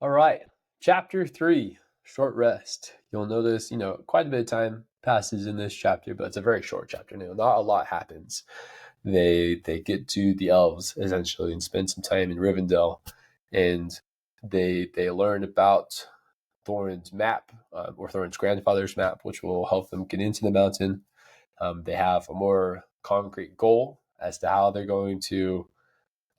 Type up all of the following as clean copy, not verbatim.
All right, chapter 3, short rest. You'll notice, quite a bit of time passes in this chapter, but it's a very short chapter. Not a lot happens. They get to the elves essentially and spend some time in Rivendell, and they learn about Thorin's map, or Thorin's grandfather's map, which will help them get into the mountain. They have a more concrete goal as to how they're going to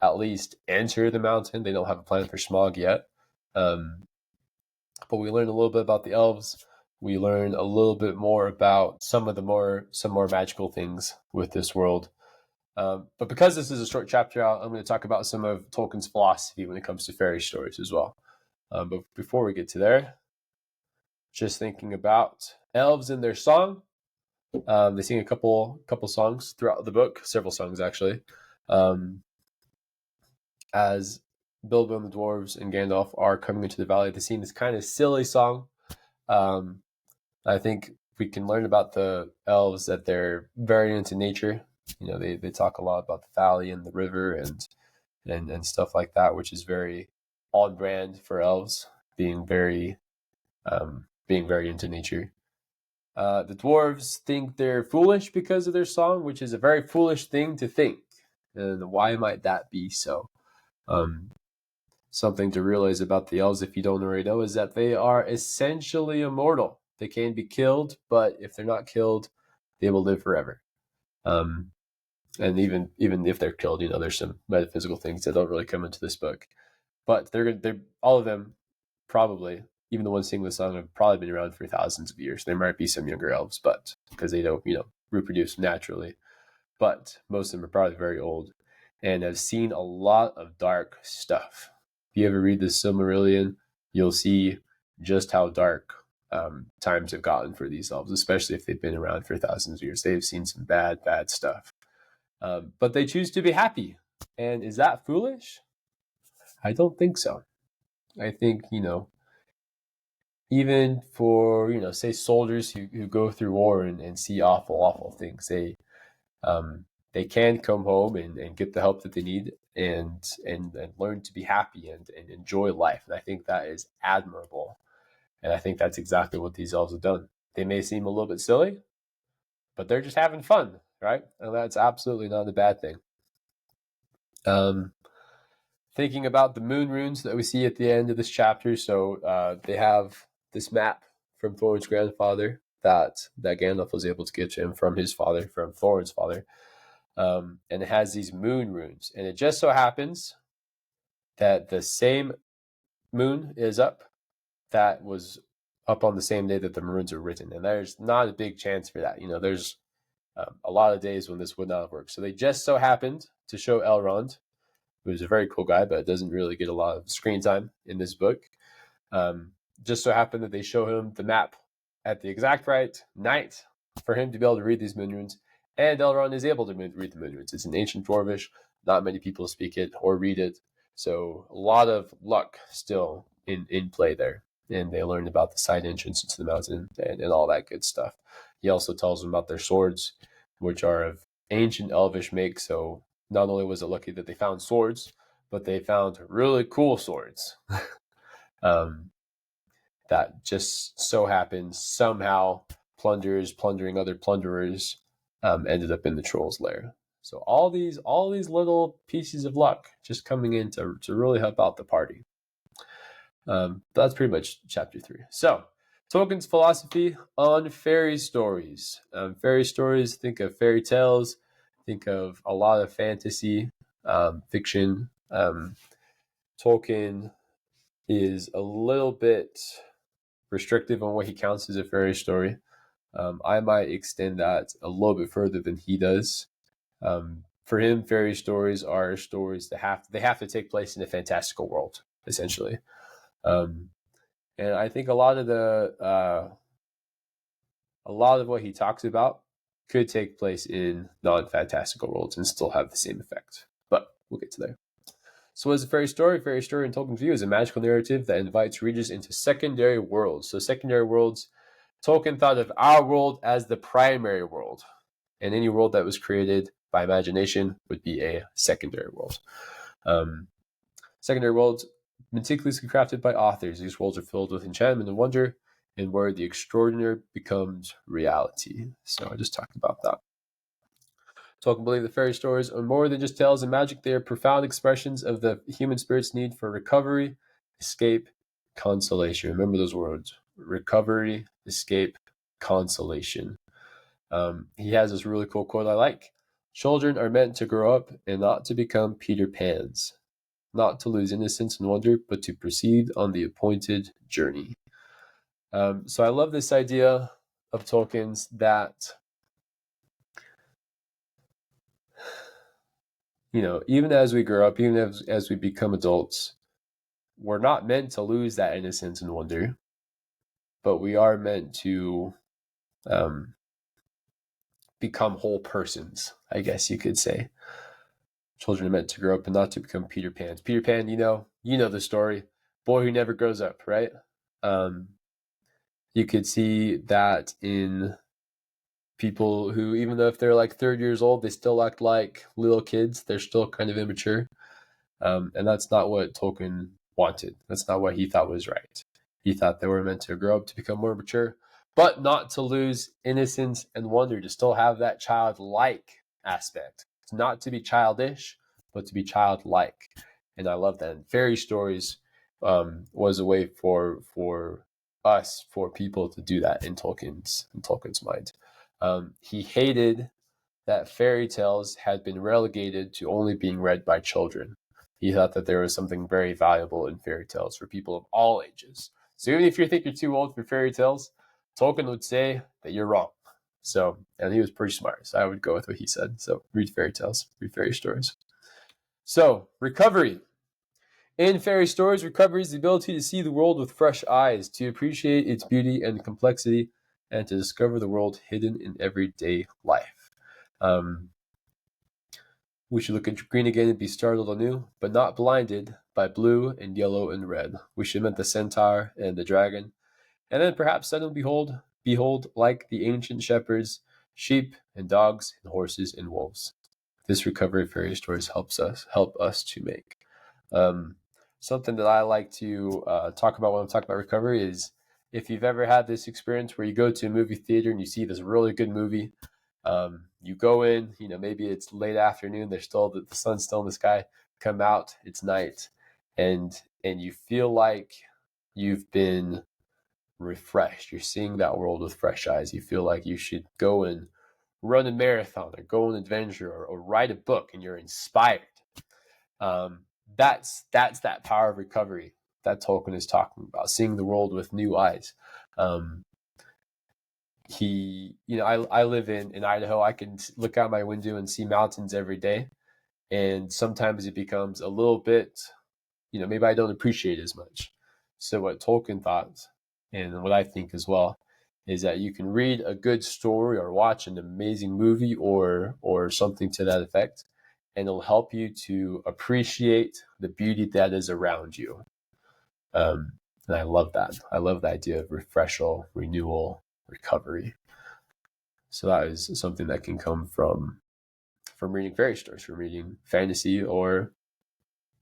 at least enter the mountain. They don't have a plan for Smog yet. But we learn a little bit about the elves. We learn a little bit more about some more magical things with this world. But because this is a short chapter, I'm going to talk about some of Tolkien's philosophy when it comes to fairy stories as well. But before we get to there, just thinking about elves and their song. They sing a couple songs throughout the book, several songs actually. As Bilbo and the dwarves and Gandalf are coming into the valley, they sing this kind of silly song. I think we can learn about the elves that they're very into nature. They talk a lot about the valley and the river and stuff like that, which is very on brand for elves, being very into nature. The dwarves think they're foolish because of their song, which is a very foolish thing to think. And why might that be so? Something to realize about the elves, if you don't already know, is that they are essentially immortal. They can be killed, but if they're not killed, they will live forever. And even if they're killed, there's some metaphysical things that don't really come into this book. But they're all of them probably, even the ones singing the song, have probably been around for thousands of years. There might be some younger elves, but because they don't, reproduce naturally. But most of them are probably very old and have seen a lot of dark stuff. If you ever read the Silmarillion, you'll see just how dark times have gotten for these elves, especially if they've been around for thousands of years. They've seen some bad stuff. But they choose to be happy. And is that foolish? I don't think so. I think, even for, say soldiers who go through war and see awful things, they can come home and get the help that they need and learn to be happy and enjoy life. And I think that is admirable. And I think that's exactly what these elves have done. They may seem a little bit silly, but they're just having fun, right? And that's absolutely not a bad thing. Thinking about the moon runes that we see at the end of this chapter. So they have this map from Thorin's grandfather that Gandalf was able to get to him from his father, from Thorin's father. And it has these moon runes. And it just so happens that the same moon is up that was up on the same day that the runes are written. And there's not a big chance for that. There's a lot of days when this would not have worked. So they just so happened to show Elrond, who's a very cool guy, but doesn't really get a lot of screen time in this book. Just so happened that they show him the map at the exact right night for him to be able to read these moon runes. And Elrond is able to read the moon runes. It's an ancient Dwarvish. Not many people speak it or read it. So a lot of luck still in play there. And they learn about the side entrance into the mountain and all that good stuff. He also tells them about their swords, which are of ancient Elvish make. So not only was it lucky that they found swords, but they found really cool swords. That just so happens somehow plunderers plundering other plunderers ended up in the troll's lair. So all these little pieces of luck just coming in to really help out the party. That's pretty much chapter 3. So Tolkien's philosophy on fairy stories. Fairy stories, think of fairy tales, think of a lot of fantasy, fiction. Tolkien is a little bit restrictive on what he counts as a fairy story. I might extend that a little bit further than he does. For him, fairy stories are stories that have to take place in a fantastical world, essentially. And I think a lot of what he talks about could take place in non-fantastical worlds and still have the same effect. But we'll get to there. So what is a fairy story? Fairy story in Tolkien's view is a magical narrative that invites readers into secondary worlds. So secondary worlds, Tolkien thought of our world as the primary world. And any world that was created by imagination would be a secondary world. Secondary worlds meticulously crafted by authors. These worlds are filled with enchantment and wonder, and where the extraordinary becomes reality. So I just talked about that. Tolkien believed that fairy stories are more than just tales and magic. They are profound expressions of the human spirit's need for recovery, escape, consolation. Remember those words: recovery, escape, consolation. He has this really cool quote I like. Children are meant to grow up and not to become Peter Pans, not to lose innocence and wonder, but to proceed on the appointed journey. So I love this idea of Tolkien's that, even as we grow up, even as we become adults, we're not meant to lose that innocence and wonder, but we are meant to become whole persons, I guess you could say. Children are meant to grow up and not to become Peter Pans. Peter Pan, you know the story. Boy who never grows up, right? You could see that in people who, even though if they're like 30 years old, they still act like little kids. They're still kind of immature. And that's not what Tolkien wanted. That's not what he thought was right. He thought they were meant to grow up to become more mature, but not to lose innocence and wonder, to still have that childlike aspect. It's not to be childish, but to be childlike. And I love that. And fairy stories was a way for us, for people to do that in Tolkien's mind. He hated that fairy tales had been relegated to only being read by children. He thought that there was something very valuable in fairy tales for people of all ages. So even if you think you're too old for fairy tales, Tolkien would say that you're wrong. So, and he was pretty smart, so I would go with what he said. So read fairy tales, read fairy stories. So, recovery. In fairy stories, recovery is the ability to see the world with fresh eyes, to appreciate its beauty and complexity, and to discover the world hidden in everyday life. We should look at green again and be startled anew, but not blinded by blue and yellow and red. We should meet the centaur and the dragon, and then perhaps suddenly behold, like the ancient shepherds, sheep and dogs and horses and wolves. This recovery of fairy stories help us to make. Something that I like to talk about when I'm talking about recovery is, if you've ever had this experience where you go to a movie theater and you see this really good movie, you go in, maybe it's late afternoon, the sun's still in the sky, come out, it's night, and you feel like you've been refreshed. You're seeing that world with fresh eyes. You feel like you should go and run a marathon or go on an adventure or write a book, and you're inspired. That's that power of recovery that Tolkien is talking about, seeing the world with new eyes. I live in Idaho. I can look out my window and see mountains every day, and sometimes it becomes a little bit, maybe I don't appreciate it as much. So what Tolkien thought, and what I think as well, is that you can read a good story or watch an amazing movie or something to that effect, and it'll help you to appreciate the beauty that is around you. And I love that. I love the idea of refreshal, renewal, recovery. So that is something that can come from reading fairy stories, from reading fantasy or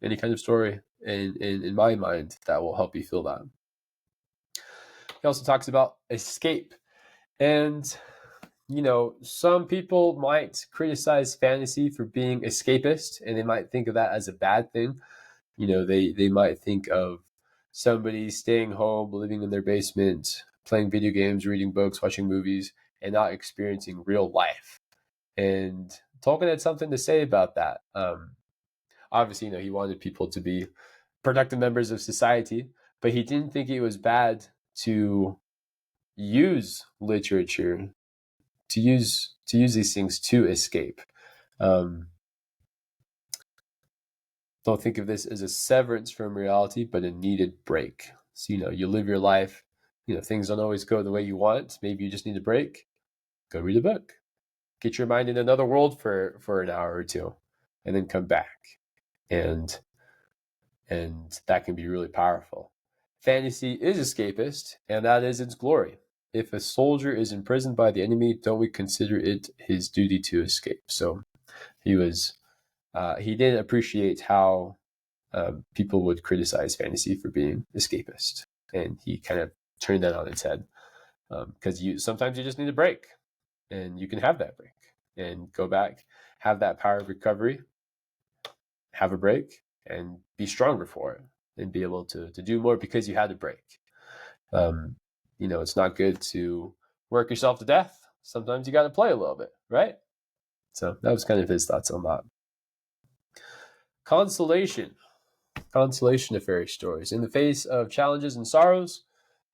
any kind of story in my mind that will help you feel that. He also talks about escape. And, some people might criticize fantasy for being escapist, and they might think of that as a bad thing. They might think of somebody staying home, living in their basement, playing video games, reading books, watching movies, and not experiencing real life. And Tolkien had something to say about that. Obviously, he wanted people to be productive members of society, but he didn't think it was bad to use literature, to use these things to escape. Don't think of this as a severance from reality, but a needed break. So, you live your life, things don't always go the way you want. Maybe you just need a break. Go read a book. Get your mind in another world for an hour or two, and then come back. And that can be really powerful. Fantasy is escapist, and that is its glory. If a soldier is imprisoned by the enemy, don't we consider it his duty to escape? So he didn't appreciate how people would criticize fantasy for being escapist, and he kind of turned that on its head, because sometimes you just need a break, and you can have that break and go back, have that power of recovery, have a break, and be stronger for it, and be able to do more because you had a break. It's not good to work yourself to death. Sometimes you got to play a little bit, right? So that was kind of his thoughts on that. Consolation of fairy stories. In the face of challenges and sorrows,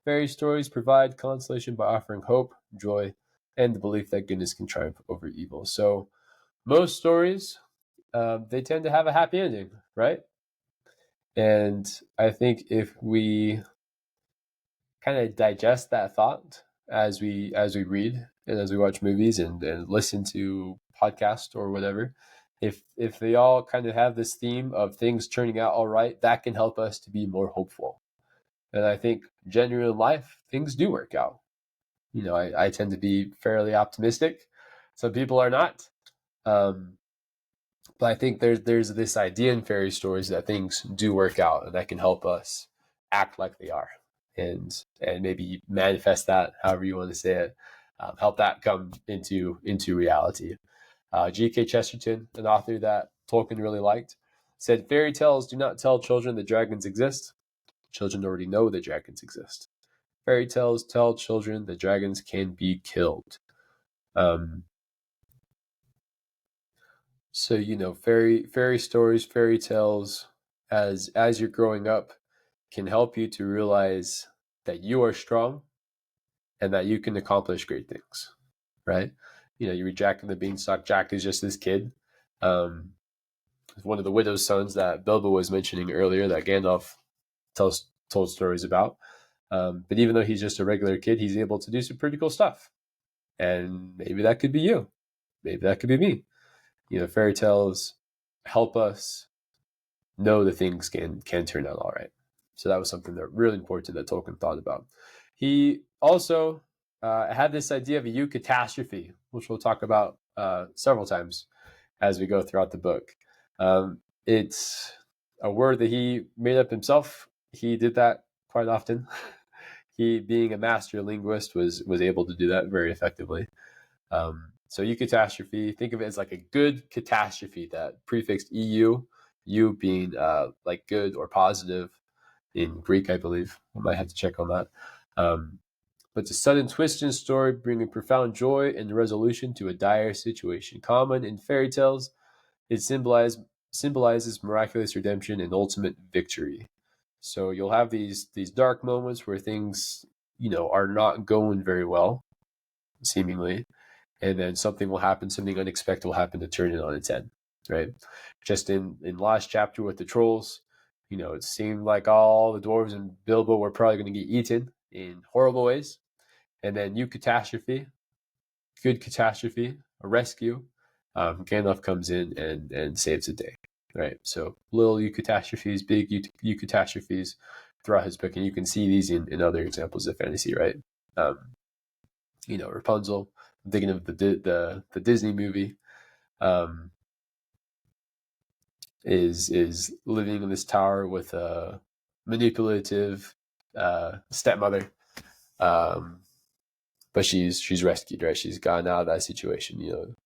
fairy stories provide consolation by offering hope, joy, and the belief that goodness can triumph over evil. So most stories, they tend to have a happy ending, right? And I think if we kind of digest that thought as we read and as we watch movies and listen to podcasts or whatever, if they all kind of have this theme of things turning out all right, that can help us to be more hopeful. And I think generally in life, things do work out. I tend to be fairly optimistic. Some people are not. But I think there's this idea in fairy stories that things do work out, and that can help us act like they are, and maybe manifest that, however you want to say it, help that come into reality. G.K. Chesterton, an author that Tolkien really liked, said, "Fairy tales do not tell children that dragons exist. Children already know that dragons exist. Fairy tales tell children that dragons can be killed." So fairy stories, fairy tales, as you're growing up, can help you to realize that you are strong and that you can accomplish great things, right? You read Jack and the Beanstalk. Jack is just this kid, one of the widow's sons that Bilbo was mentioning earlier, that Gandalf told stories about. But even though he's just a regular kid, he's able to do some pretty cool stuff. And maybe that could be you. Maybe that could be me. Fairy tales help us know that things can turn out all right. So that was something that really important that Tolkien thought about. He also had this idea of a eucatastrophe, which we'll talk about several times as we go throughout the book. It's a word that he made up himself. He did that quite often. He, being a master linguist, was able to do that very effectively. So eucatastrophe, think of it as like a good catastrophe, that prefixed EU, you being like good or positive in Greek, I believe. I might have to check on that. But it's a sudden twist in story, bringing profound joy and resolution to a dire situation. Common in fairy tales, it symbolizes miraculous redemption and ultimate victory. So you'll have these dark moments where things, are not going very well, seemingly, and then something will happen, something unexpected will happen to turn it on its head, right? Just in last chapter with the trolls, it seemed like all the dwarves and Bilbo were probably going to get eaten in horrible ways, and then eucatastrophe, good catastrophe, a rescue, Gandalf comes in and saves the day, right? So little eucatastrophes, big eucatastrophes throughout his book, and you can see these in other examples of fantasy, right? Rapunzel, I'm thinking of the Disney movie, is living in this tower with a manipulative stepmother, but she's rescued, right? She's gotten out of that situation.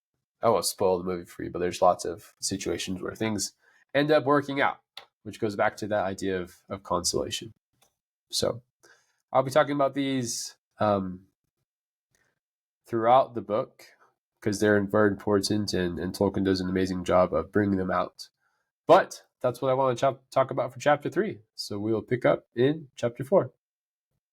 I won't spoil the movie for you, but there's lots of situations where things end up working out, which goes back to that idea of consolation. So I'll be talking about these throughout the book, because they're very important, and Tolkien does an amazing job of bringing them out. But that's what I want to talk about for chapter 3. So we will pick up in chapter 4.